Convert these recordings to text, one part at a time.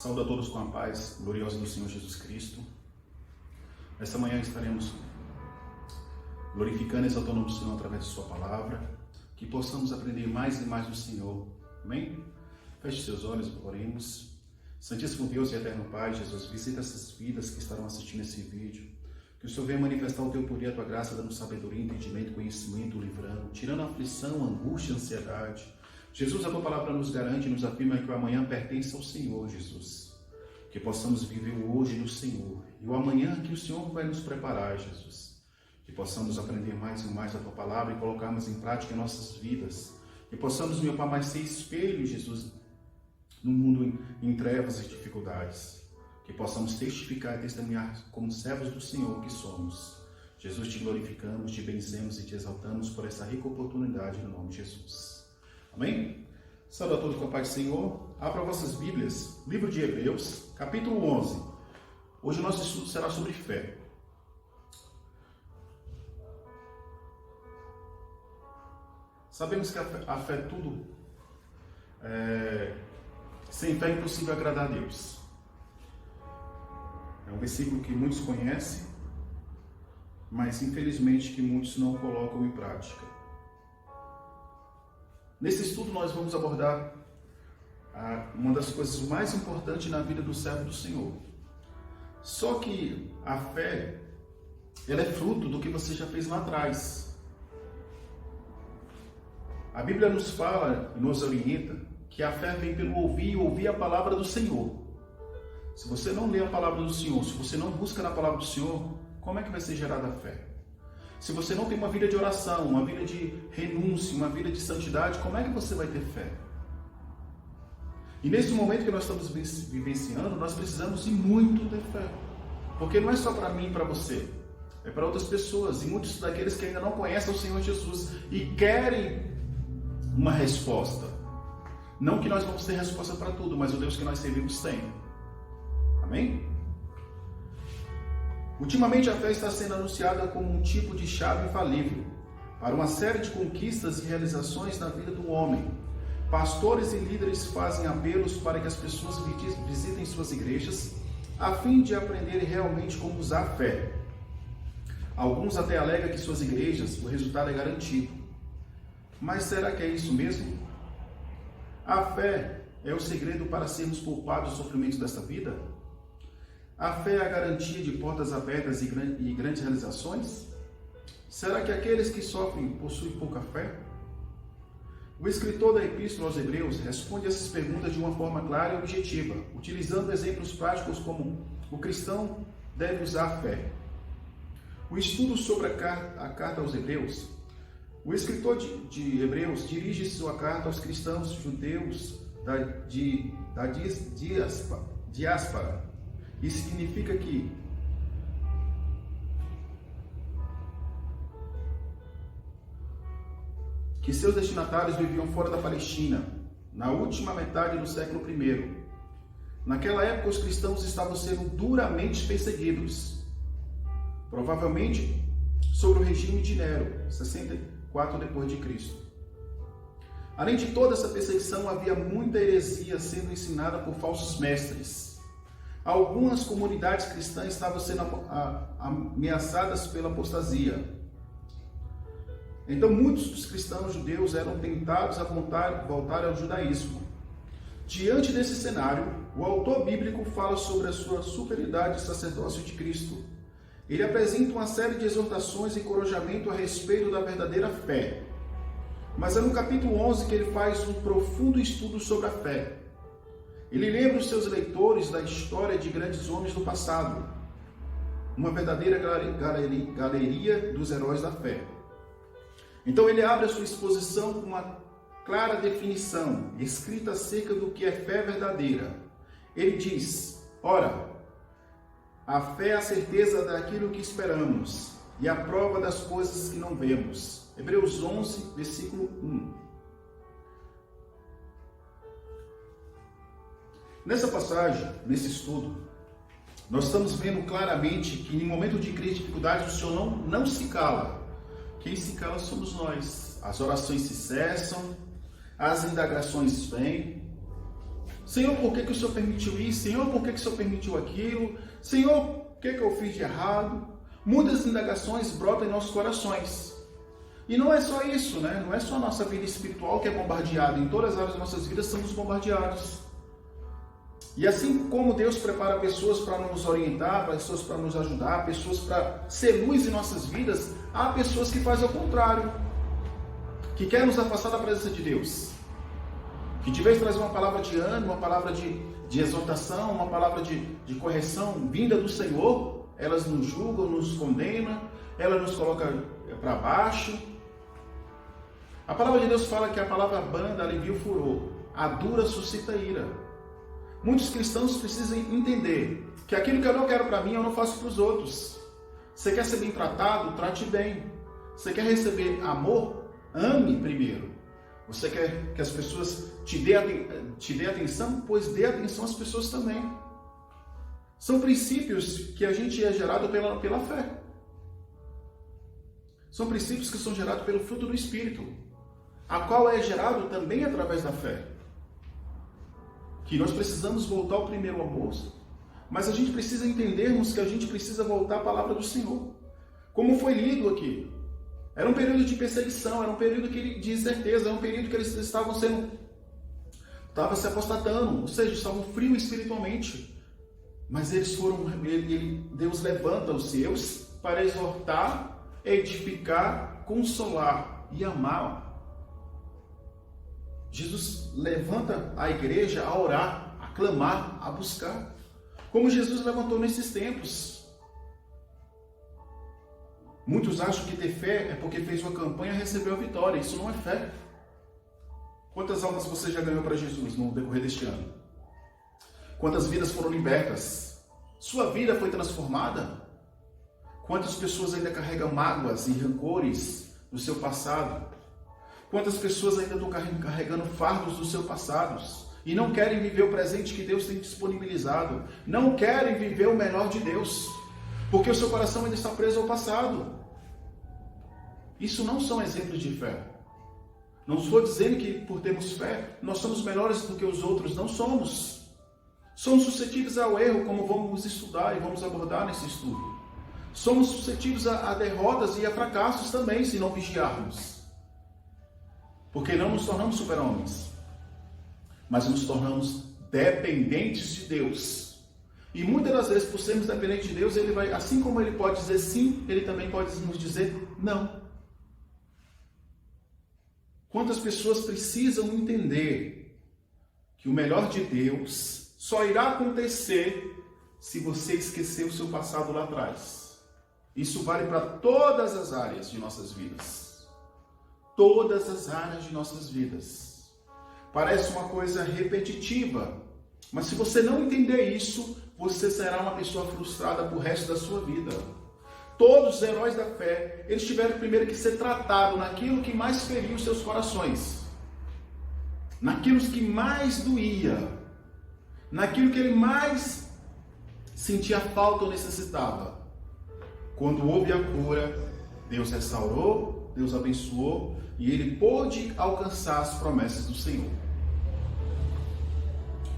Saúde a todos com a paz gloriosa do Senhor Jesus Cristo. Nesta manhã estaremos glorificando e exaltando o nome do Senhor através de sua palavra, que possamos aprender mais e mais do Senhor. Amém? Feche seus olhos e oremos. Santíssimo Deus e eterno Pai, Jesus, visita essas vidas que estarão assistindo esse vídeo. Que o Senhor venha manifestar o teu poder e a tua graça, dando sabedoria, entendimento, conhecimento, livrando, tirando a aflição, angústia, ansiedade. Jesus, a tua palavra nos garante e nos afirma que o amanhã pertence ao Senhor, Jesus. Que possamos viver o hoje no Senhor e o amanhã que o Senhor vai nos preparar, Jesus. Que possamos aprender mais e mais a tua palavra e colocarmos em prática em nossas vidas. Que possamos, meu Pai, mais ser espelho, Jesus, no mundo em trevas e dificuldades. Que possamos testificar e testemunhar como servos do Senhor que somos. Jesus, te glorificamos, te bendizemos e te exaltamos por essa rica oportunidade no nome de Jesus. Amém? Saúde a todos com a paz do Senhor. Abra vossas Bíblias, livro de Hebreus, capítulo 11. Hoje o nosso estudo será sobre fé. Sabemos que a fé é tudo. Sem fé é impossível agradar a Deus. É um versículo que muitos conhecem, mas infelizmente que muitos não colocam em prática. Nesse estudo nós vamos abordar uma das coisas mais importantes na vida do servo do Senhor. Só que a fé, ela é fruto do que você já fez lá atrás. A Bíblia nos fala e nos orienta que a fé vem pelo ouvir e ouvir a palavra do Senhor. Se você não lê a palavra do Senhor, se você não busca na palavra do Senhor, como é que vai ser gerada a fé? Se você não tem uma vida de oração, uma vida de renúncia, uma vida de santidade, como é que você vai ter fé? E nesse momento que nós estamos vivenciando, nós precisamos e muito ter fé. Porque não é só para mim e para você, é para outras pessoas. E muitos daqueles que ainda não conhecem o Senhor Jesus e querem uma resposta. Não que nós vamos ter resposta para tudo, mas o Deus que nós servimos tem. Amém? Ultimamente a fé está sendo anunciada como um tipo de chave infalível para uma série de conquistas e realizações na vida do homem. Pastores e líderes fazem apelos para que as pessoas visitem suas igrejas a fim de aprenderem realmente como usar a fé. Alguns até alegam que suas igrejas o resultado é garantido. Mas será que é isso mesmo? A fé é o segredo para sermos poupados dos sofrimentos desta vida? A fé é a garantia de portas abertas e grandes realizações? Será que aqueles que sofrem possuem pouca fé? O escritor da Epístola aos Hebreus responde essas perguntas de uma forma clara e objetiva, utilizando exemplos práticos como o cristão deve usar a fé. O estudo sobre a carta aos Hebreus. O escritor de Hebreus dirige sua carta aos cristãos judeus da diáspora. Isso significa que seus destinatários viviam fora da Palestina, na última metade do século I. Naquela época, os cristãos estavam sendo duramente perseguidos, provavelmente sob o regime de Nero, 64 depois de Cristo. Além de toda essa perseguição, havia muita heresia sendo ensinada por falsos mestres. Algumas comunidades cristãs estavam sendo ameaçadas pela apostasia. Então, muitos dos cristãos judeus eram tentados a voltar ao judaísmo. Diante desse cenário, o autor bíblico fala sobre a sua superioridade e sacerdócio de Cristo. Ele apresenta uma série de exortações e encorajamento a respeito da verdadeira fé. Mas é no capítulo 11 que ele faz um profundo estudo sobre a fé. Ele lembra os seus leitores da história de grandes homens do passado, uma verdadeira galeria dos heróis da fé. Então ele abre a sua exposição com uma clara definição, escrita acerca do que é fé verdadeira. Ele diz: ora, a fé é a certeza daquilo que esperamos e a prova das coisas que não vemos. Hebreus 11, versículo 1. Nessa passagem, nesse estudo, nós estamos vendo claramente que em momento de crise e dificuldade o Senhor não se cala. Quem se cala somos nós. As orações se cessam, as indagações vêm, Senhor, por que o Senhor permitiu isso? Senhor, por que o Senhor permitiu aquilo? Senhor, o que eu fiz de errado? Muitas indagações brotam em nossos corações. E não é só isso, né? Não é só a nossa vida espiritual que é bombardeada. Em todas as áreas das nossas vidas somos bombardeados. E assim como Deus prepara pessoas para nos orientar, pessoas para nos ajudar, pessoas para ser luz em nossas vidas, há pessoas que fazem o contrário, que querem nos afastar da presença de Deus. Que de vez de trazer uma palavra de ânimo, uma palavra de exortação, uma palavra de correção vinda do Senhor, elas nos julgam, nos condenam, elas nos colocam para baixo. A palavra de Deus fala que a palavra branda alivia o furor, a dura suscita ira. Muitos cristãos precisam entender que aquilo que eu não quero para mim, eu não faço para os outros. Você quer ser bem tratado? Trate bem. Você quer receber amor? Ame primeiro. Você quer que as pessoas te dê atenção? Pois dê atenção às pessoas também. São princípios que a gente é gerado pela fé. São princípios que são gerados pelo fruto do Espírito, a qual é gerado também através da fé. Que nós precisamos voltar ao primeiro amor. Mas a gente precisa entendermos que a gente precisa voltar à palavra do Senhor. Como foi lido aqui. Era um período de perseguição, era um período de incerteza, era um período que eles estavam se apostatando, ou seja, estavam frios espiritualmente. Mas Deus levanta os seus para exortar, edificar, consolar e amar. Jesus levanta a igreja a orar, a clamar, a buscar. Como Jesus levantou nesses tempos. Muitos acham que ter fé é porque fez uma campanha e recebeu a vitória. Isso não é fé. Quantas almas você já ganhou para Jesus no decorrer deste ano? Quantas vidas foram libertas? Sua vida foi transformada? Quantas pessoas ainda carregam mágoas e rancores do seu passado? Quantas pessoas ainda estão carregando fardos do seu passado e não querem viver o presente que Deus tem disponibilizado? Não querem viver o melhor de Deus, porque o seu coração ainda está preso ao passado. Isso não são exemplos de fé. Não estou dizendo que por termos fé, nós somos melhores do que os outros. Não somos. Somos suscetíveis ao erro, como vamos estudar e vamos abordar nesse estudo. Somos suscetíveis a derrotas e a fracassos também, se não vigiarmos. Porque não nos tornamos super-homens, mas nos tornamos dependentes de Deus. E muitas das vezes, por sermos dependentes de Deus, Ele vai, assim como Ele pode dizer sim, Ele também pode nos dizer não. Quantas pessoas precisam entender que o melhor de Deus só irá acontecer se você esquecer o seu passado lá atrás. Isso vale para todas as áreas de nossas vidas. Todas as áreas de nossas vidas. Parece uma coisa repetitiva, mas se você não entender isso, você será uma pessoa frustrada pro resto da sua vida. Todos os heróis da fé, eles tiveram primeiro que ser tratados naquilo que mais feriu os seus corações. Naquilo que mais doía. Naquilo que ele mais sentia falta ou necessitava. Quando houve a cura, Deus restaurou, Deus abençoou e ele pôde alcançar as promessas do Senhor.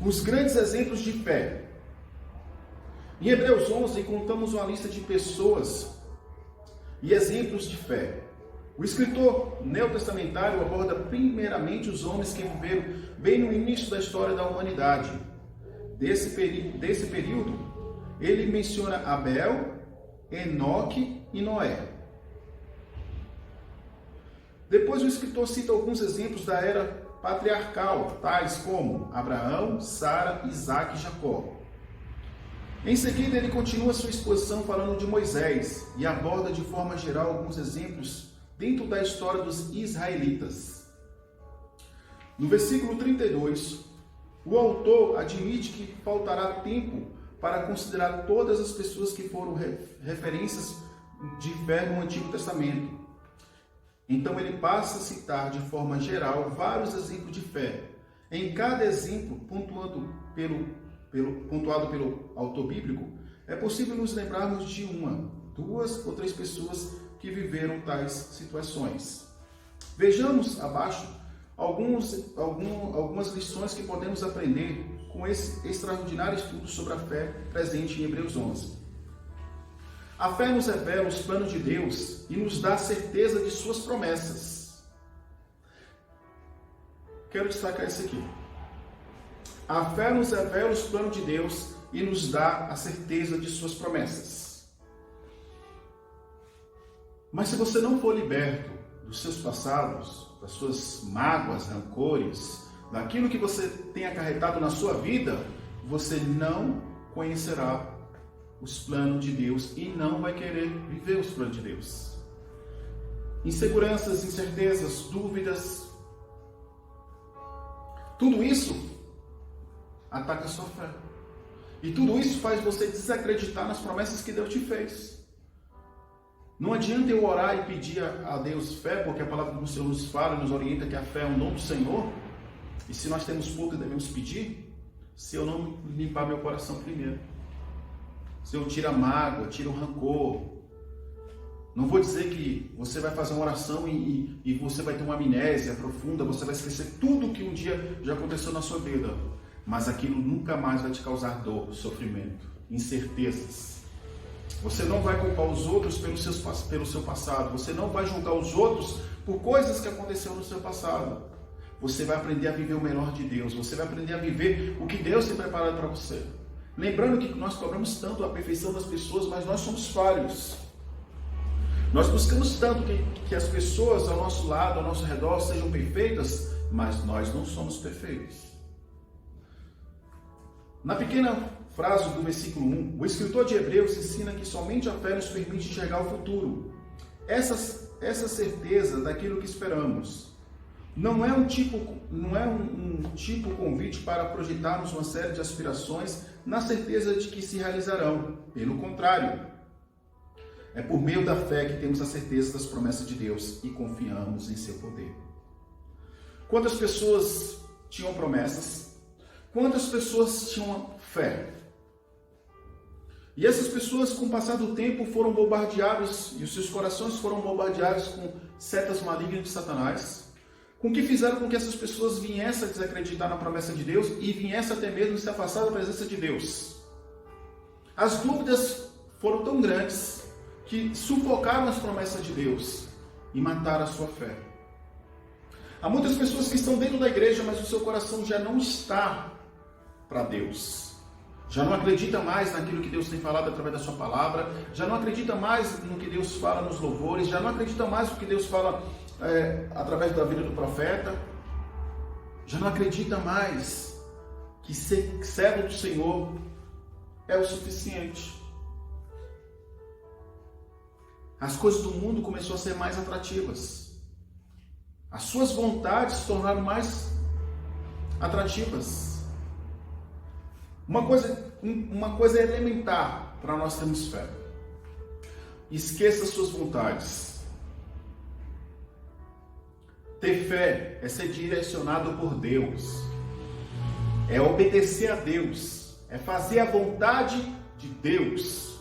Os grandes exemplos de fé. Em Hebreus 11, contamos uma lista de pessoas e exemplos de fé. O escritor neotestamentário aborda primeiramente os homens que viveram bem no início da história da humanidade. Desse período, ele menciona Abel, Enoque e Noé. Depois o escritor cita alguns exemplos da era patriarcal, tais como Abraão, Sara, Isaac e Jacó. Em seguida, ele continua sua exposição falando de Moisés e aborda de forma geral alguns exemplos dentro da história dos israelitas. No versículo 32, o autor admite que faltará tempo para considerar todas as pessoas que foram referências de fé no Antigo Testamento. Então ele passa a citar de forma geral vários exemplos de fé. Em cada exemplo, pontuado pelo autor bíblico, é possível nos lembrarmos de uma, duas ou três pessoas que viveram tais situações. Vejamos abaixo algumas lições que podemos aprender com esse extraordinário estudo sobre a fé presente em Hebreus 11. A fé nos revela os planos de Deus e nos dá a certeza de suas promessas. Quero destacar isso aqui. A fé nos revela os planos de Deus e nos dá a certeza de suas promessas. Mas se você não for liberto dos seus passados, das suas mágoas, rancores, daquilo que você tem acarretado na sua vida, você não conhecerá os planos de Deus e não vai querer viver os planos de Deus. Inseguranças, incertezas, dúvidas, tudo isso ataca a sua fé. E tudo isso faz você desacreditar nas promessas que Deus te fez. Não adianta eu orar e pedir a Deus fé, porque a palavra do Senhor nos fala, nos orienta que a fé é um dom do Senhor. E se nós temos pouco, devemos pedir, se eu não limpar meu coração primeiro. Se eu tiro a mágoa, tiro o rancor. Não vou dizer que você vai fazer uma oração e você vai ter uma amnésia profunda, você vai esquecer tudo que um dia já aconteceu na sua vida. Mas aquilo nunca mais vai te causar dor, sofrimento, incertezas. Você não vai culpar os outros pelo seu passado. Você não vai julgar os outros por coisas que aconteceram no seu passado. Você vai aprender a viver o melhor de Deus. Você vai aprender a viver o que Deus tem preparado para você. Lembrando que nós cobramos tanto a perfeição das pessoas, mas nós somos falhos. Nós buscamos tanto que as pessoas ao nosso lado, ao nosso redor, sejam perfeitas, mas nós não somos perfeitos. Na pequena frase do versículo 1, o escritor de Hebreus ensina que somente a fé nos permite enxergar o futuro. Essa certeza daquilo que esperamos. Não é um tipo convite para projetarmos uma série de aspirações na certeza de que se realizarão. Pelo contrário, é por meio da fé que temos a certeza das promessas de Deus e confiamos em seu poder. Quantas pessoas tinham promessas? Quantas pessoas tinham fé? E essas pessoas, com o passar do tempo, foram bombardeadas, e os seus corações foram bombardeados com setas malignas de Satanás, com que fizeram com que essas pessoas viessem a desacreditar na promessa de Deus e viessem até mesmo se afastar da presença de Deus. As dúvidas foram tão grandes que sufocaram as promessas de Deus e mataram a sua fé. Há muitas pessoas que estão dentro da igreja, mas o seu coração já não está para Deus. Já não acredita mais naquilo que Deus tem falado através da sua palavra, já não acredita mais no que Deus fala nos louvores, já não acredita mais no que Deus fala através da vida do profeta, já não acredita mais que ser servo do Senhor é o suficiente. As coisas do mundo começaram a ser mais atrativas. As suas vontades se tornaram mais atrativas. Uma coisa elementar para nós termos fé. Esqueça as suas vontades. Ter fé é ser direcionado por Deus. É obedecer a Deus. É fazer a vontade de Deus.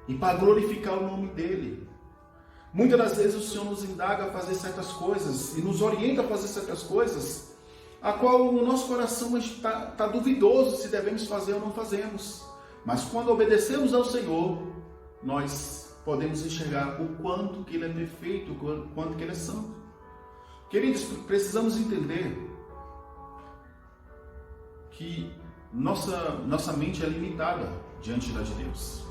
E para glorificar o nome dEle. Muitas das vezes o Senhor nos indaga a fazer certas coisas e nos orienta a fazer certas coisas, a qual o nosso coração está duvidoso se devemos fazer ou não fazemos. Mas quando obedecemos ao Senhor, nós podemos enxergar o quanto que Ele é perfeito, o quanto que Ele é santo. Queridos, precisamos entender que nossa mente é limitada diante da de Deus.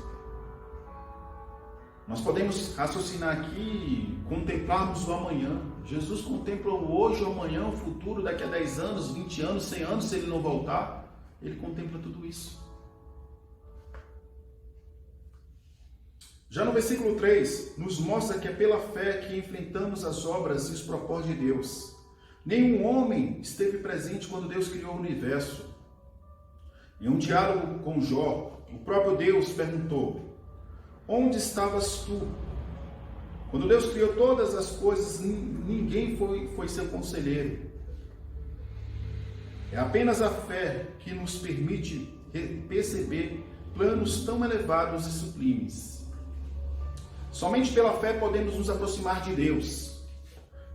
Nós podemos raciocinar aqui, contemplarmos o amanhã. Jesus contempla o hoje, o amanhã, o futuro, daqui a 10 anos, 20 anos, 100 anos, se Ele não voltar. Ele contempla tudo isso. Já no versículo 3, nos mostra que é pela fé que enfrentamos as obras e os propósitos de Deus. Nenhum homem esteve presente quando Deus criou o universo. Em um diálogo com Jó, o próprio Deus perguntou: onde estavas tu? Quando Deus criou todas as coisas, ninguém foi seu conselheiro. É apenas a fé que nos permite perceber planos tão elevados e sublimes. Somente pela fé podemos nos aproximar de Deus.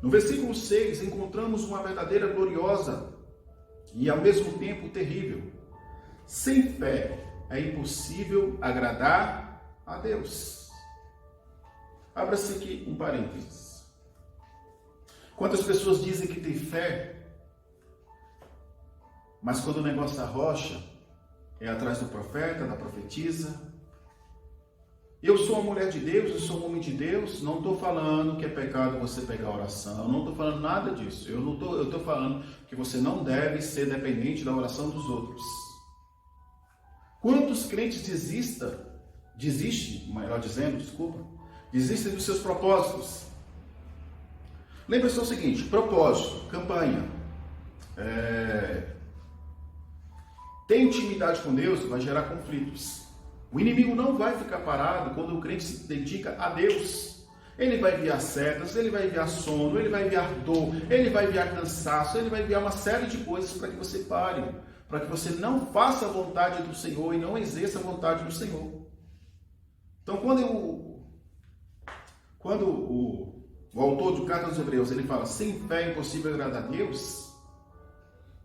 No versículo 6, encontramos uma verdadeira gloriosa e ao mesmo tempo terrível. Sem fé é impossível agradar a Deus. Abra-se aqui um parênteses. Quantas pessoas dizem que tem fé, mas quando o negócio da rocha é atrás do profeta, da profetisa? Eu sou uma mulher de Deus, eu sou um homem de Deus, não estou falando que é pecado você pegar a oração, não estou falando nada disso. Eu estou falando que você não deve ser dependente da oração dos outros. Quantos crentes desistem dos seus propósitos? Lembre-se do seguinte, propósito, campanha, ter intimidade com Deus vai gerar conflitos. O inimigo não vai ficar parado quando o crente se dedica a Deus. Ele vai enviar setas, ele vai enviar sono, ele vai enviar dor, ele vai enviar cansaço, ele vai enviar uma série de coisas para que você pare, para que você não faça a vontade do Senhor e não exerça a vontade do Senhor. Então, quando o autor de Carta aos Hebreus, ele fala, sem fé é impossível agradar a Deus,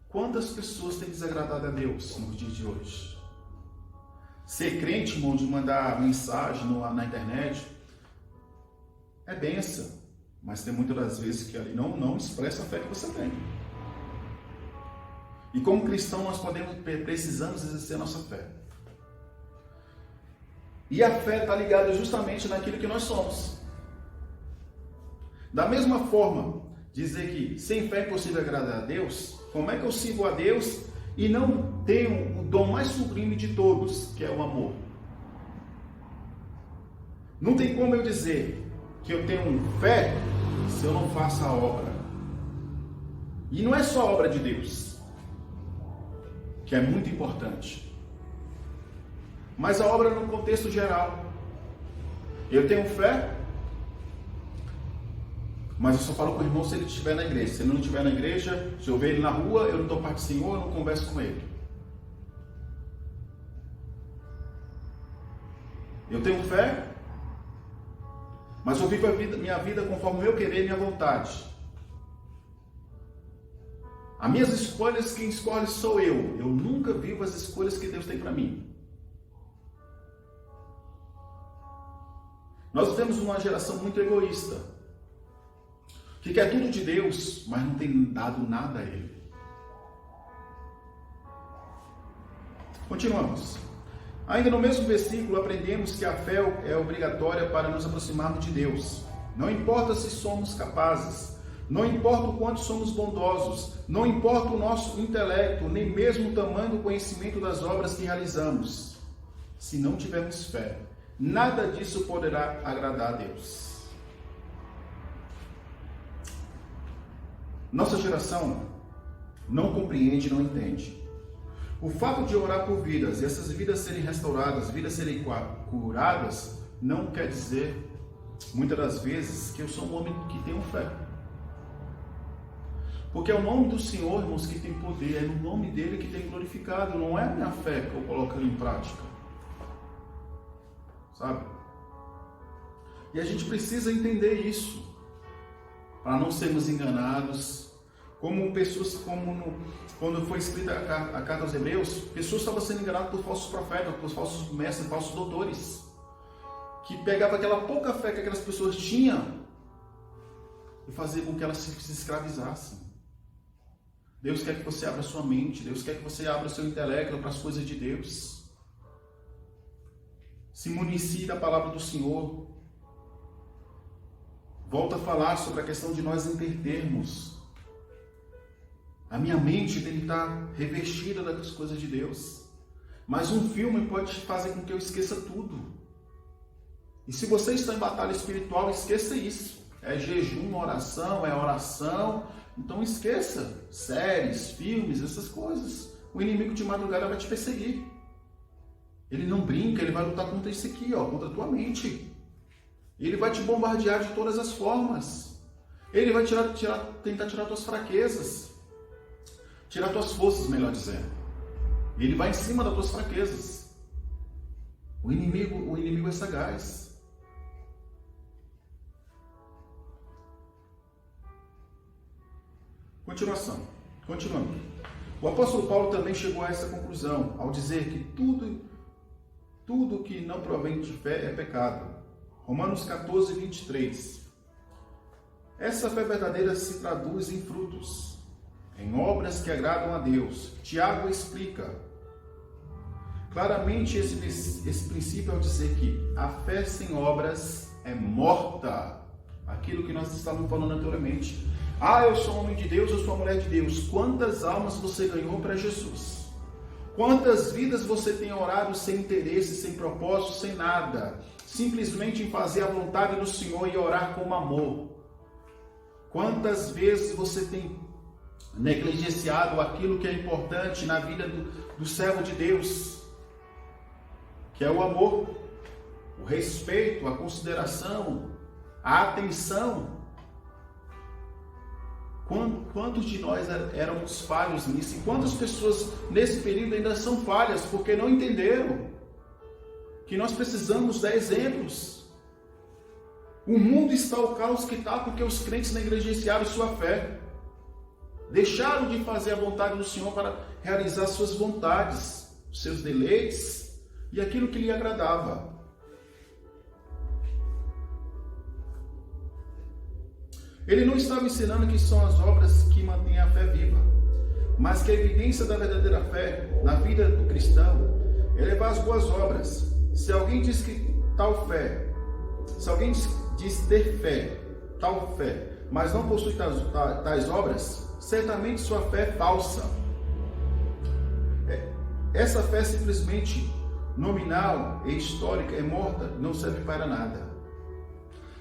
quantas pessoas têm desagradado a Deus nos dias de hoje? Ser crente, irmão, de mandar mensagem na internet, é bênção, mas tem muitas das vezes que ali não expressa a fé que você tem. E como cristão, nós precisamos exercer a nossa fé. E a fé está ligada justamente naquilo que nós somos. Da mesma forma, dizer que sem fé é impossível agradar a Deus, como é que eu sirvo a Deus e não tenho o dom mais sublime de todos, que é o amor? Não tem como eu dizer que eu tenho fé se eu não faço a obra. E não é só a obra de Deus, que é muito importante, mas a obra no contexto geral. Eu tenho fé, mas eu só falo com o irmão se ele estiver na igreja. Se ele não estiver na igreja, se eu ver ele na rua, eu não dou parte do Senhor, eu não converso com ele. Eu tenho fé, mas eu vivo minha vida conforme o meu querer e minha vontade. As minhas escolhas, quem escolhe sou eu. Eu nunca vivo as escolhas que Deus tem para mim. Nós temos uma geração muito egoísta, que quer tudo de Deus, mas não tem dado nada a Ele. Continuamos. Ainda no mesmo versículo, aprendemos que a fé é obrigatória para nos aproximarmos de Deus. Não importa se somos capazes, não importa o quanto somos bondosos, não importa o nosso intelecto, nem mesmo o tamanho do conhecimento das obras que realizamos. Se não tivermos fé, nada disso poderá agradar a Deus. Nossa geração não compreende, não entende. O fato de orar por vidas e essas vidas serem restauradas, vidas serem curadas, não quer dizer, muitas das vezes, que eu sou um homem que tenho fé. Porque é o nome do Senhor, irmãos, que tem poder, é no nome dele que tem glorificado, não é a minha fé que eu coloco ali em prática. Sabe? E a gente precisa entender isso, para não sermos enganados, como pessoas, quando foi escrita a carta aos Hebreus, pessoas estavam sendo enganadas por falsos profetas, por falsos mestres, falsos doutores, que pegavam aquela pouca fé que aquelas pessoas tinham e fazia com que elas se escravizassem. Deus quer que você abra sua mente, Deus quer que você abra o seu intelecto para as coisas de Deus. Se municie da palavra do Senhor. Volta a falar sobre a questão de nós entendermos. A minha mente tem que estar revestida das coisas de Deus. Mas um filme pode fazer com que eu esqueça tudo. E se você está em batalha espiritual, esqueça isso. É jejum, oração. Então esqueça séries, filmes, essas coisas. O inimigo de madrugada vai te perseguir. Ele não brinca, ele vai lutar contra isso aqui, contra a tua mente. Ele vai te bombardear de todas as formas. Ele vai tentar tirar tuas fraquezas. Tirar tuas forças, melhor dizendo. Ele vai em cima das tuas fraquezas. O inimigo é sagaz. Continuando. O apóstolo Paulo também chegou a essa conclusão, ao dizer que tudo que não provém de fé é pecado. Romanos 14, 23. Essa fé verdadeira se traduz em frutos, em obras que agradam a Deus. Tiago explica claramente esse princípio ao dizer que a fé sem obras é morta. Aquilo que nós estávamos falando anteriormente. Eu sou homem de Deus, eu sou mulher de Deus. Quantas almas você ganhou para Jesus? Quantas vidas você tem orado sem interesse, sem propósito, sem nada? Simplesmente em fazer a vontade do Senhor e orar com amor. Quantas vezes você tem negligenciado aquilo que é importante na vida do servo de Deus? Que é o amor, o respeito, a consideração, a atenção. Quantos de nós éramos falhos nisso? E quantas pessoas nesse período ainda são falhas porque não entenderam que nós precisamos dar exemplos. O mundo está ao caos que está porque os crentes negligenciaram sua fé. Deixaram de fazer a vontade do Senhor para realizar suas vontades, seus deleites e aquilo que lhe agradava. Ele não estava ensinando que são as obras que mantêm a fé viva, mas que a evidência da verdadeira fé na vida do cristão é levar as boas obras. Se alguém diz que tal fé, se alguém diz ter fé, tal fé, mas não possui tais obras, certamente sua fé é falsa. Essa fé simplesmente nominal e histórica é morta, não serve para nada.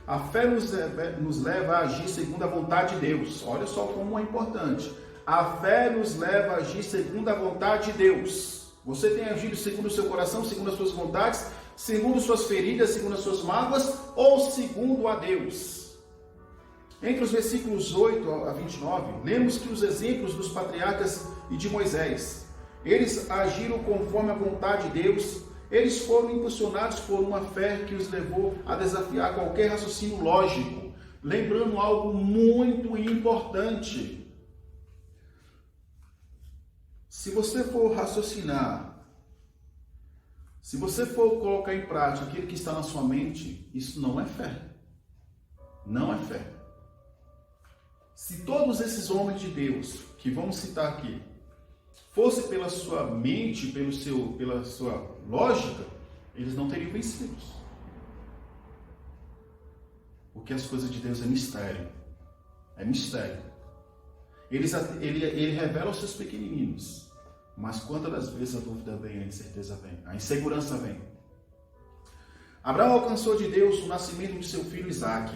A fé nos leva a agir segundo a vontade de Deus. Olha só como é importante. A fé nos leva a agir segundo a vontade de Deus. Você tem agido segundo o seu coração, segundo as suas vontades, segundo suas feridas, segundo as suas mágoas, ou segundo a Deus? Entre os versículos 8 a 29, lemos que os exemplos dos patriarcas e de Moisés, eles agiram conforme a vontade de Deus. Eles foram impulsionados por uma fé que os levou a desafiar qualquer raciocínio lógico, lembrando algo muito importante. Se você for raciocinar, se você for colocar em prática aquilo que está na sua mente, isso não é fé. Não é fé. Se todos esses homens de Deus, que vamos citar aqui, fosse pela sua mente, pela sua lógica, eles não teriam vencido. Porque as coisas de Deus é mistério. É mistério. Ele revela aos seus pequenininhos. Mas quantas das vezes a dúvida vem, a incerteza vem, a insegurança vem. Abraão alcançou de Deus o nascimento de seu filho Isaque,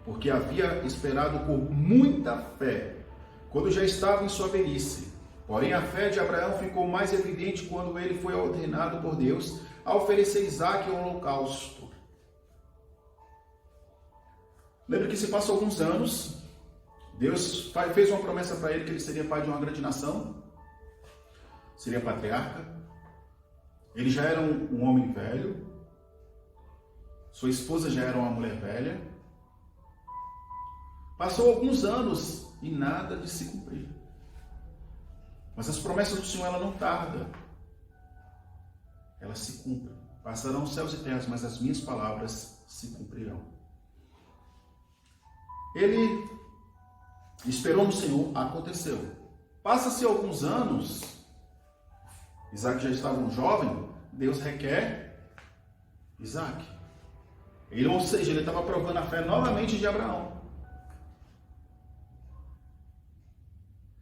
porque havia esperado com muita fé, quando já estava em sua velhice. Porém, a fé de Abraão ficou mais evidente quando ele foi ordenado por Deus a oferecer Isaque ao holocausto. Lembra que se passou alguns anos, Deus fez uma promessa para ele que ele seria pai de uma grande nação, seria patriarca. Ele já era um homem velho, sua esposa já era uma mulher velha. Passou alguns anos e nada de se cumprir. Mas as promessas do Senhor, ela não tarda. Elas se cumprem. Passarão os céus e terras, mas as minhas palavras se cumprirão. Ele esperou no Senhor, aconteceu. Passa-se alguns anos, Isaque já estava um jovem, Deus requer Isaque. Ou seja, ele estava provando a fé novamente de Abraão.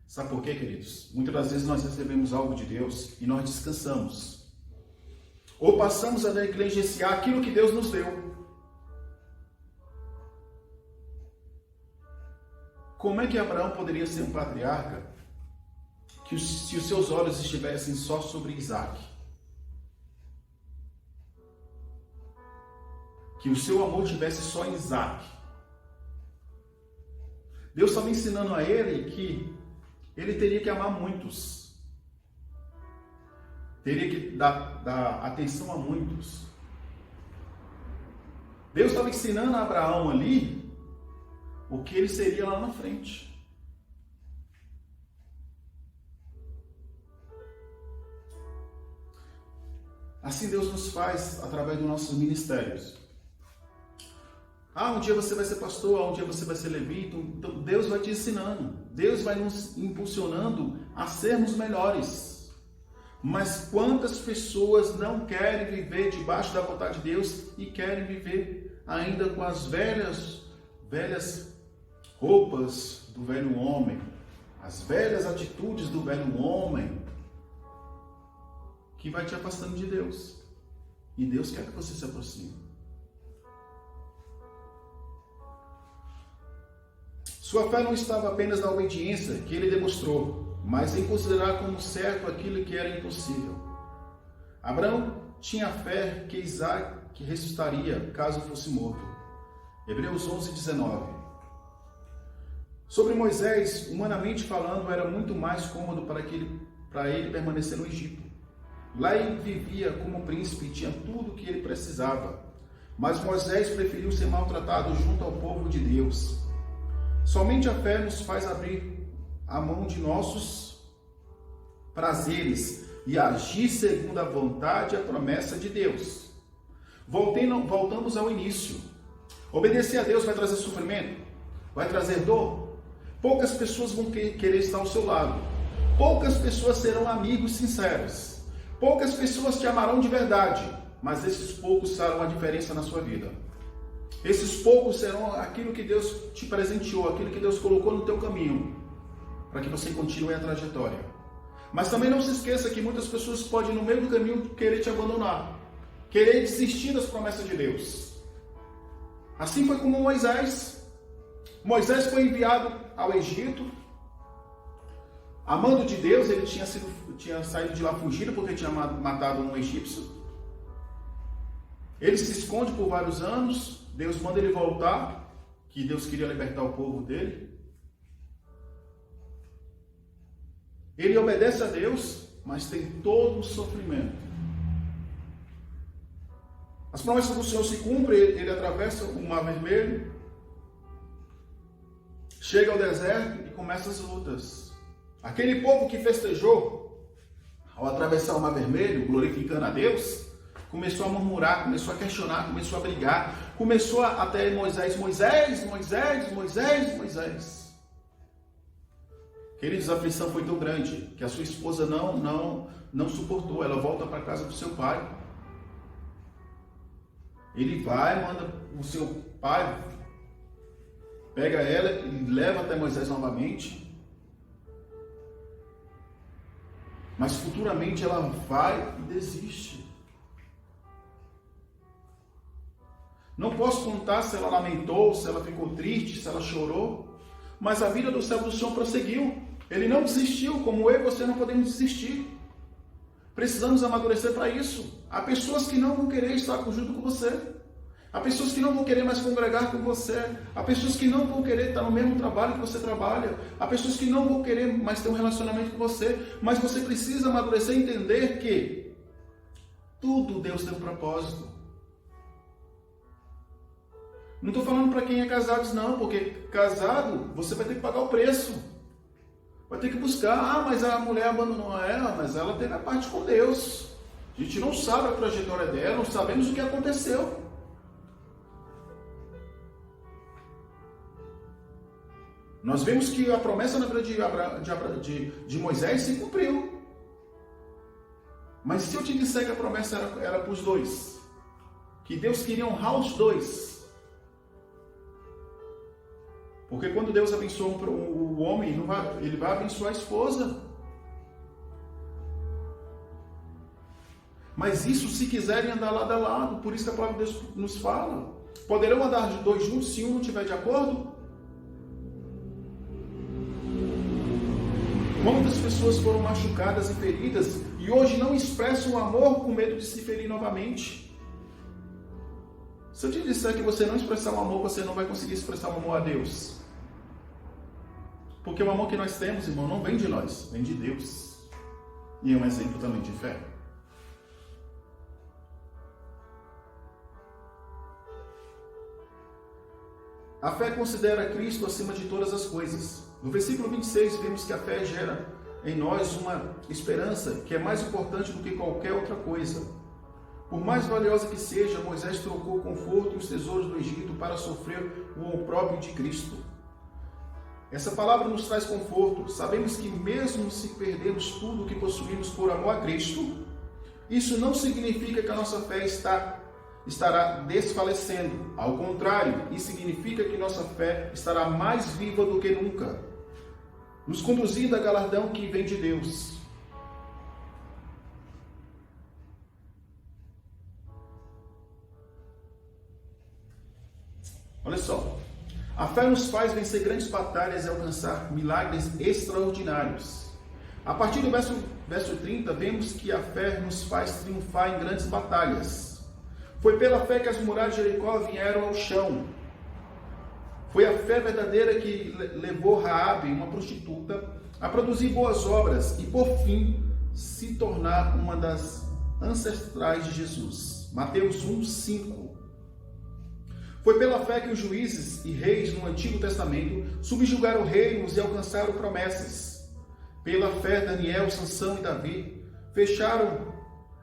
Sabe por quê, queridos? Muitas das vezes nós recebemos algo de Deus e nós descansamos. Ou passamos a negligenciar aquilo que Deus nos deu. Como é que Abraão poderia ser um patriarca se os seus olhos estivessem só sobre Isaque? Que o seu amor estivesse só em Isaque? Deus estava ensinando a ele que ele teria que amar muitos. Teria que dar atenção a muitos. Deus estava ensinando a Abraão ali o que ele seria lá na frente. Assim Deus nos faz através dos nossos ministérios. Um dia você vai ser pastor, um dia você vai ser levita. Então Deus vai te ensinando. Deus vai nos impulsionando a sermos melhores. Mas quantas pessoas não querem viver debaixo da vontade de Deus e querem viver ainda com as velhas roupas do velho homem, as velhas atitudes do velho homem, que vai te afastando de Deus. E Deus quer que você se aproxime. Sua fé não estava apenas na obediência que ele demonstrou, mas em considerar como certo aquilo que era impossível. Abraão tinha fé que Isaac ressuscitaria caso fosse morto. Hebreus 11:19. Sobre Moisés, humanamente falando, era muito mais cômodo para ele permanecer no Egito. Lá ele vivia como príncipe e tinha tudo o que ele precisava. Mas Moisés preferiu ser maltratado junto ao povo de Deus. Somente a fé nos faz abrir a mão de nossos prazeres e agir segundo a vontade e a promessa de Deus. Voltamos ao início. Obedecer a Deus vai trazer sofrimento? Vai trazer dor? Poucas pessoas vão querer estar ao seu lado. Poucas pessoas serão amigos sinceros. Poucas pessoas te amarão de verdade. Mas esses poucos farão a diferença na sua vida. Esses poucos serão aquilo que Deus te presenteou, aquilo que Deus colocou no teu caminho, para que você continue a trajetória. Mas também não se esqueça que muitas pessoas podem, no meio do caminho, querer te abandonar, querer desistir das promessas de Deus. Assim foi como Moisés. Moisés foi enviado ao Egito, amando de Deus. Ele tinha saído de lá fugido porque tinha matado um egípcio. Ele se esconde por vários anos. Deus manda ele voltar, que Deus queria libertar o povo dele. Ele obedece a Deus, mas tem todo o sofrimento. As promessas do Senhor se cumprem, ele atravessa o Mar Vermelho, chega ao deserto e começa as lutas. Aquele povo que festejou ao atravessar o Mar Vermelho, glorificando a Deus, começou a murmurar, começou a questionar, começou a brigar, começou até Moisés. Queridos, a aflição foi tão grande que a sua esposa não suportou. Ela volta para a casa do seu pai. Ele vai, manda o seu pai, pega ela e leva até Moisés novamente. Mas futuramente ela vai e desiste. Não posso contar se ela lamentou, se ela ficou triste, se ela chorou, mas a vida do servo do Senhor prosseguiu. Ele não desistiu, como eu e você não podemos desistir. Precisamos amadurecer para isso. Há pessoas que não vão querer estar junto com você. Há pessoas que não vão querer mais congregar com você. Há pessoas que não vão querer estar no mesmo trabalho que você trabalha. Há pessoas que não vão querer mais ter um relacionamento com você. Mas você precisa amadurecer e entender que tudo Deus tem um propósito. Não estou falando para quem é casado, não, porque casado você vai ter que pagar o preço. Vai ter que buscar, mas a mulher abandonou ela, mas ela teve a parte com Deus. A gente não sabe a trajetória dela, não sabemos o que aconteceu. Nós vemos que a promessa na vida de Moisés se cumpriu. Mas se eu te disser que a promessa era para os dois, que Deus queria honrar os dois, porque quando Deus abençoa o homem, ele vai abençoar a esposa. Mas isso se quiserem andar lado a lado. Por isso que a palavra de Deus nos fala. Poderão andar de dois juntos se um não estiver de acordo? Quantas pessoas foram machucadas e feridas e hoje não expressam o amor com medo de se ferir novamente? Se eu te disser que você não expressar o amor, você não vai conseguir expressar o amor a Deus. Porque o amor que nós temos, irmão, não vem de nós, vem de Deus. E é um exemplo também de fé. A fé considera Cristo acima de todas as coisas. No versículo 26, vemos que a fé gera em nós uma esperança que é mais importante do que qualquer outra coisa. Por mais valiosa que seja, Moisés trocou o conforto e os tesouros do Egito para sofrer o opróbrio de Cristo. Essa palavra nos traz conforto. Sabemos que mesmo se perdermos tudo o que possuímos por amor a Cristo, isso não significa que a nossa fé estará desfalecendo. Ao contrário, isso significa que nossa fé estará mais viva do que nunca, nos conduzindo a galardão que vem de Deus. Olha só, a fé nos faz vencer grandes batalhas e alcançar milagres extraordinários. A partir do verso 30, vemos que a fé nos faz triunfar em grandes batalhas. Foi pela fé que as muralhas de Jericó vieram ao chão. Foi a fé verdadeira que levou Raabe, uma prostituta, a produzir boas obras e, por fim, se tornar uma das ancestrais de Jesus. Mateus 1:5. Foi pela fé que os juízes e reis no Antigo Testamento subjugaram reinos e alcançaram promessas. Pela fé, Daniel, Sansão e Davi fecharam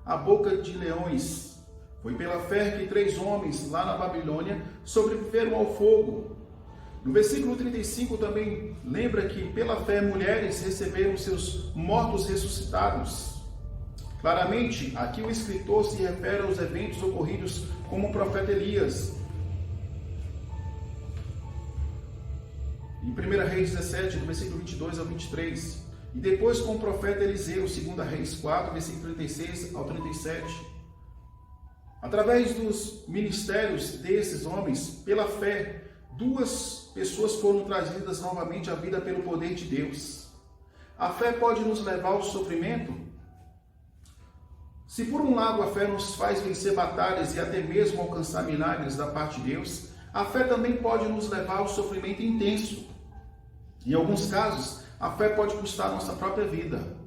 a boca de leões. Foi pela fé que 3 homens lá na Babilônia sobreviveram ao fogo. No versículo 35 também lembra que pela fé mulheres receberam seus mortos ressuscitados. Claramente, aqui o escritor se refere aos eventos ocorridos como o profeta Elias. Em 1 Reis 17, do versículo 22 ao 23. E depois com o profeta Eliseu, 2 Reis 4, versículo 36 ao 37. Através dos ministérios desses homens, pela fé, 2 pessoas foram trazidas novamente à vida pelo poder de Deus. A fé pode nos levar ao sofrimento? Se por um lado a fé nos faz vencer batalhas e até mesmo alcançar milagres da parte de Deus, a fé também pode nos levar ao sofrimento intenso. Em alguns casos, a fé pode custar a nossa própria vida.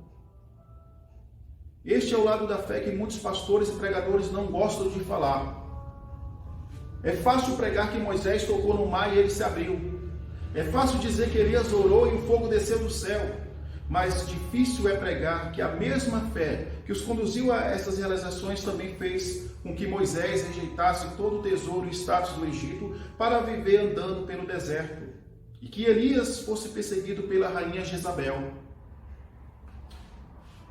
Este é o lado da fé que muitos pastores e pregadores não gostam de falar. É fácil pregar que Moisés tocou no mar e ele se abriu. É fácil dizer que Elias orou e o fogo desceu do céu. Mas difícil é pregar que a mesma fé que os conduziu a essas realizações também fez com que Moisés rejeitasse todo o tesouro e status do Egito para viver andando pelo deserto. E que Elias fosse perseguido pela rainha Jezabel.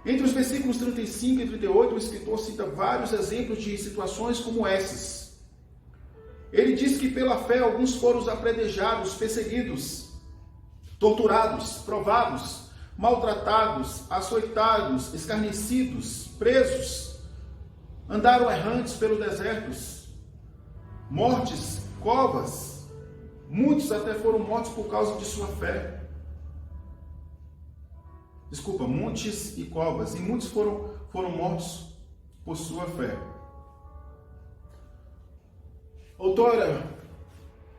Entre os versículos 35 e 38, o escritor cita vários exemplos de situações como essas. Ele diz que pela fé alguns foram apredejados, perseguidos, torturados, provados, maltratados, açoitados, escarnecidos, presos, andaram errantes pelos desertos, mortes, covas. Muitos até foram mortos por causa de sua fé. Montes e covas. E muitos foram mortos por sua fé. Outrora,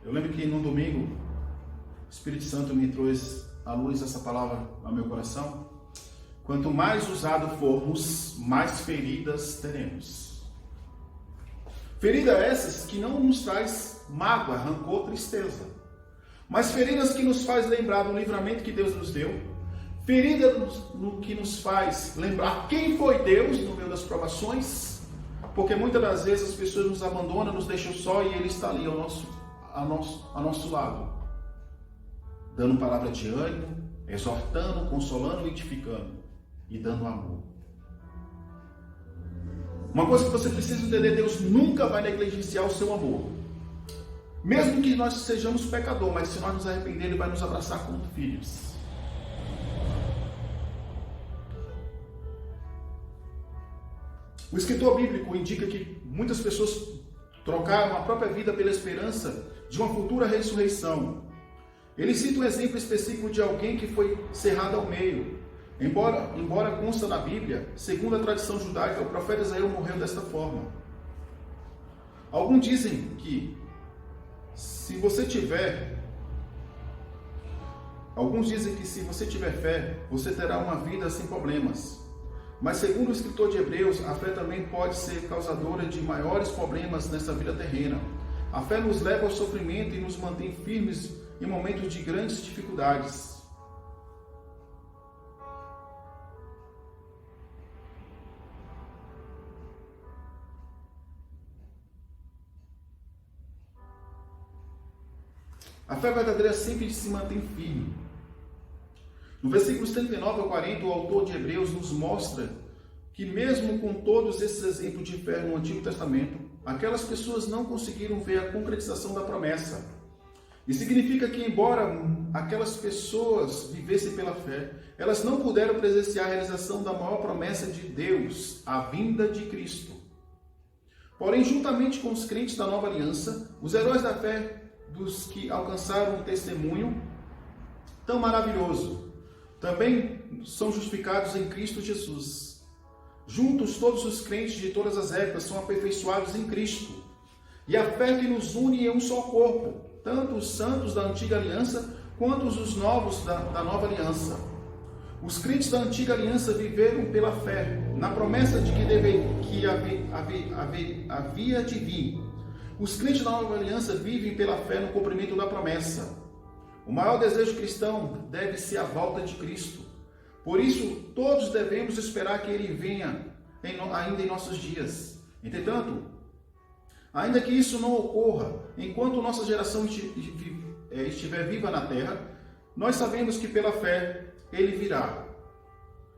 eu lembro que no domingo, o Espírito Santo me trouxe à luz essa palavra ao meu coração. Quanto mais usado formos, mais feridas teremos. Feridas essas que não nos traz mágoa, rancor, tristeza, mas feridas que nos faz lembrar do livramento que Deus nos deu, feridas que nos faz lembrar quem foi Deus no meio das provações, porque muitas das vezes as pessoas nos abandonam, nos deixam só e Ele está ali ao nosso lado, dando palavra de ânimo, exortando, consolando, edificando e dando amor. Uma coisa que você precisa entender, Deus nunca vai negligenciar o seu amor. Mesmo que nós sejamos pecadores, mas se nós nos arrepender, Ele vai nos abraçar como filhos. O escritor bíblico indica que muitas pessoas trocaram a própria vida pela esperança de uma futura ressurreição. Ele cita um exemplo específico de alguém que foi cerrado ao meio. Embora consta na Bíblia, segundo a tradição judaica, o profeta Isaías morreu desta forma. Alguns dizem que se você tiver fé, você terá uma vida sem problemas. Mas segundo o escritor de Hebreus, a fé também pode ser causadora de maiores problemas nessa vida terrena. A fé nos leva ao sofrimento e nos mantém firmes em momentos de grandes dificuldades. A fé verdadeira sempre se mantém firme. No versículos 39 ao 40, o autor de Hebreus nos mostra que mesmo com todos esses exemplos de fé no Antigo Testamento, aquelas pessoas não conseguiram ver a concretização da promessa. E significa que, embora aquelas pessoas vivessem pela fé, elas não puderam presenciar a realização da maior promessa de Deus, a vinda de Cristo. Porém, juntamente com os crentes da nova aliança, os heróis da fé dos que alcançaram um testemunho tão maravilhoso, também são justificados em Cristo Jesus. Juntos, todos os crentes de todas as épocas são aperfeiçoados em Cristo. E a fé que nos une é um só corpo, tanto os santos da antiga aliança, quanto os novos da nova aliança. Os crentes da antiga aliança viveram pela fé, na promessa de que havia de vir. Os crentes da nova aliança vivem pela fé no cumprimento da promessa. O maior desejo cristão deve ser a volta de Cristo. Por isso, todos devemos esperar que Ele venha ainda em nossos dias. Entretanto, ainda que isso não ocorra enquanto nossa geração estiver viva na terra, nós sabemos que pela fé Ele virá.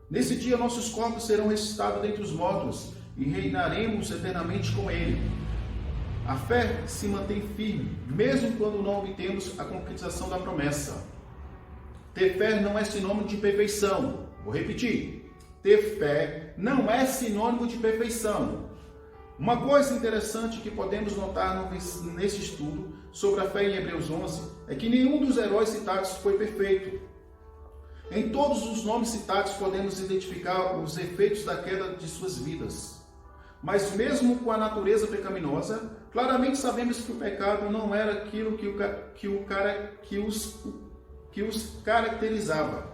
Nesse dia, nossos corpos serão ressuscitados dentre os mortos e reinaremos eternamente com Ele. A fé se mantém firme, mesmo quando não obtemos a concretização da promessa. Ter fé não é sinônimo de perfeição. Vou repetir. Ter fé não é sinônimo de perfeição. Uma coisa interessante que podemos notar nesse estudo sobre a fé em Hebreus 11 é que nenhum dos heróis citados foi perfeito. Em todos os nomes citados podemos identificar os efeitos da queda de suas vidas. Mas mesmo com a natureza pecaminosa, claramente sabemos que o pecado não era aquilo que os caracterizava.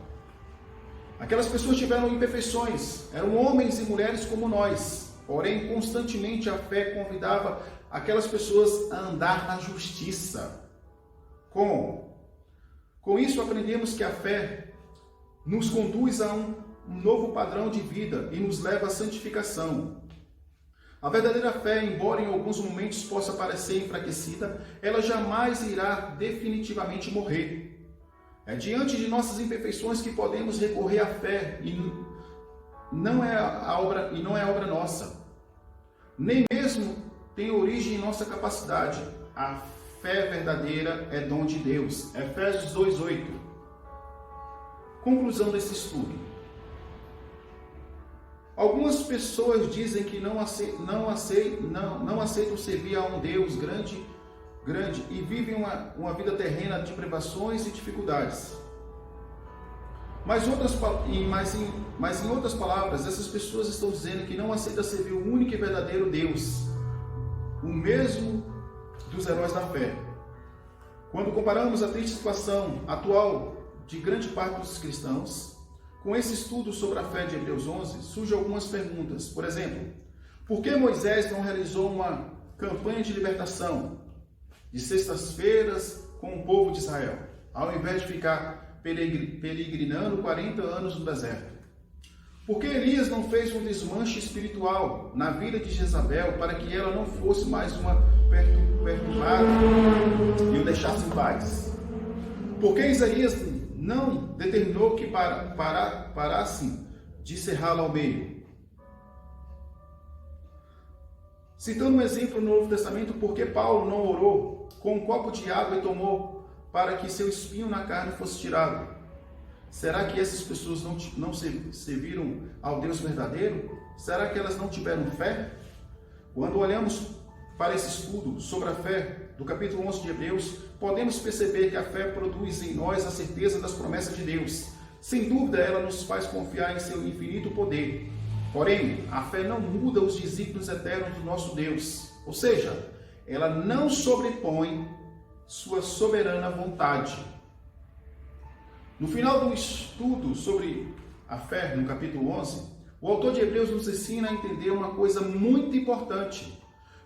Aquelas pessoas tiveram imperfeições, eram homens e mulheres como nós, porém constantemente a fé convidava aquelas pessoas a andar na justiça. Como? Com isso aprendemos que a fé nos conduz a um novo padrão de vida e nos leva à santificação. A verdadeira fé, embora em alguns momentos possa parecer enfraquecida, ela jamais irá definitivamente morrer. É diante de nossas imperfeições que podemos recorrer à fé e não é obra nossa. Nem mesmo tem origem em nossa capacidade. A fé verdadeira é dom de Deus. Efésios 2:8. Conclusão desse estudo. Algumas pessoas dizem que não aceitam servir a um Deus grande e vivem uma vida terrena de privações e dificuldades. Mas em outras palavras, essas pessoas estão dizendo que não aceitam servir o único e verdadeiro Deus, o mesmo dos heróis da fé. Quando comparamos a triste situação atual de grande parte dos cristãos, com esse estudo sobre a fé de Hebreus 11, surgem algumas perguntas. Por exemplo, por que Moisés não realizou uma campanha de libertação de sextas-feiras com o povo de Israel, ao invés de ficar peregrinando 40 anos no deserto? Por que Elias não fez um desmanche espiritual na vida de Jezabel para que ela não fosse mais uma perturbada e o deixasse em paz? Por que Isaías não determinou que parassem de cerrá-la ao meio? Citando um exemplo no Novo Testamento, por que Paulo não orou com um copo de água e tomou para que seu espinho na carne fosse tirado? Será que essas pessoas não serviram ao Deus verdadeiro? Será que elas não tiveram fé? Quando olhamos para esse estudo sobre a fé do capítulo 11 de Hebreus, podemos perceber que a fé produz em nós a certeza das promessas de Deus. Sem dúvida, ela nos faz confiar em seu infinito poder. Porém, a fé não muda os desígnios eternos do nosso Deus. Ou seja, ela não sobrepõe sua soberana vontade. No final do estudo sobre a fé, no capítulo 11, o autor de Hebreus nos ensina a entender uma coisa muito importante.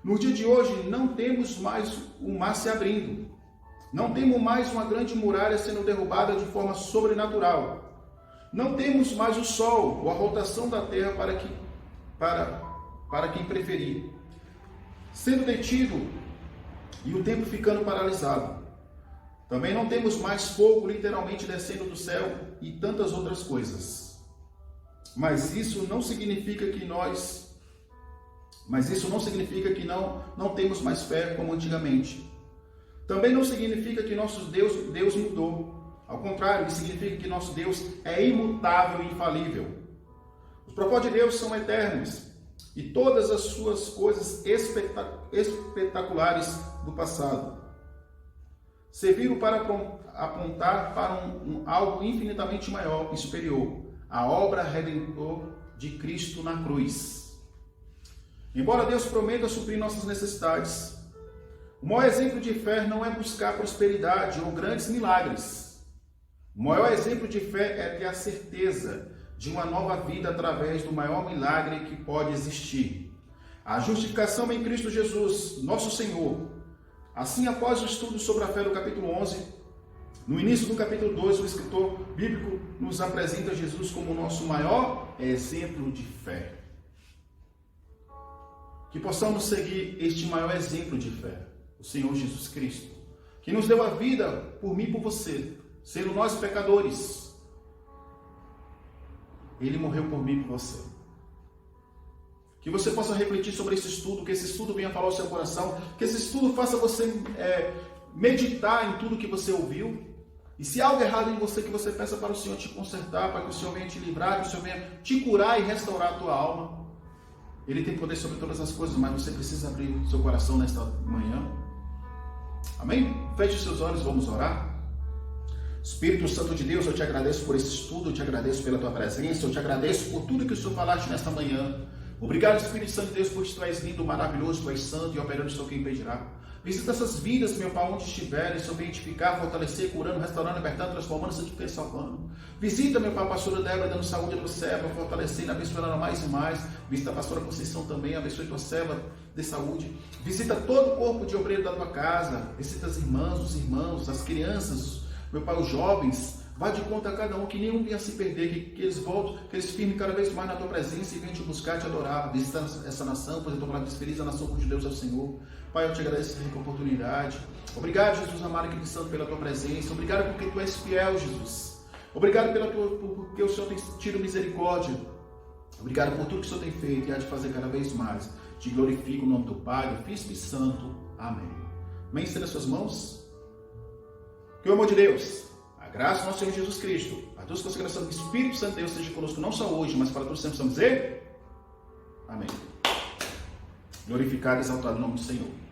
No dia de hoje, não temos mais o mar se abrindo. Não temos mais uma grande muralha sendo derrubada de forma sobrenatural. Não temos mais o sol ou a rotação da terra para quem preferir, sendo detido e o tempo ficando paralisado. Também não temos mais fogo literalmente descendo do céu e tantas outras coisas. Mas isso não significa que não temos mais fé como antigamente. Também não significa que nosso Deus mudou. Ao contrário, isso significa que nosso Deus é imutável e infalível. Os propósitos de Deus são eternos e todas as suas coisas espetaculares do passado serviram para apontar para algo infinitamente maior e superior, a obra redentor de Cristo na cruz. Embora Deus prometa suprir nossas necessidades, o maior exemplo de fé não é buscar prosperidade ou grandes milagres. O maior exemplo de fé é ter a certeza de uma nova vida através do maior milagre que pode existir, a justificação em Cristo Jesus, nosso Senhor. Assim, após o estudo sobre a fé do capítulo 11, no início do capítulo 2, o escritor bíblico nos apresenta Jesus como o nosso maior exemplo de fé. Que possamos seguir este maior exemplo de fé, o Senhor Jesus Cristo, que nos deu a vida por mim e por você, sendo nós pecadores. Ele morreu por mim e por você. Que você possa refletir sobre esse estudo, que esse estudo venha falar ao seu coração, que esse estudo faça você meditar em tudo que você ouviu. E se há algo errado em você, que você peça para o Senhor te consertar, para que o Senhor venha te livrar, que o Senhor venha te curar e restaurar a tua alma. Ele tem poder sobre todas as coisas, mas você precisa abrir seu coração nesta manhã. Amém? Feche os seus olhos, vamos orar. Espírito Santo de Deus, eu te agradeço por esse estudo, eu te agradeço pela tua presença, eu te agradeço por tudo que o Senhor falaste nesta manhã. Obrigado, Espírito Santo de Deus, por tu és lindo, maravilhoso, tu és santo e operando só quem impedirá. Visita essas vidas, meu Pai, onde estiverem, Senhor, venha edificar, fortalecer, curando, restaurando, libertando, transformando, santificando e salvando. Visita, meu Pai, a pastora Débora, dando saúde para o servo, fortalecendo, abençoando ela mais e mais. Visita a pastora Conceição também, abençoe tua serva de saúde. Visita todo o corpo de obreiro da tua casa. Visita as irmãs, os irmãos, as crianças, meu Pai, os jovens. Vá de conta a cada um, que nenhum venha se perder, que eles voltem, que eles firmem cada vez mais na tua presença e venham te buscar, te adorar. Visita essa nação, pois a tua palavra diz: feliz a nação cujo Deus é o Senhor. Pai, eu te agradeço por essa oportunidade. Obrigado, Jesus amado e Espírito Santo, pela tua presença. Obrigado porque tu és fiel, Jesus. Obrigado porque o Senhor tem tido misericórdia. Obrigado por tudo que o Senhor tem feito e há de fazer cada vez mais. Te glorifico no nome do Pai, do Filho e do Espírito Santo. Amém. Amém. Estenda as suas mãos. Que o amor de Deus, a graça do nosso Senhor Jesus Cristo, a tua consagração do Espírito Santo de Deus seja conosco não só hoje, mas para todos sempre. Vamos dizer? Amém. Glorificado e exaltado o nome do Senhor.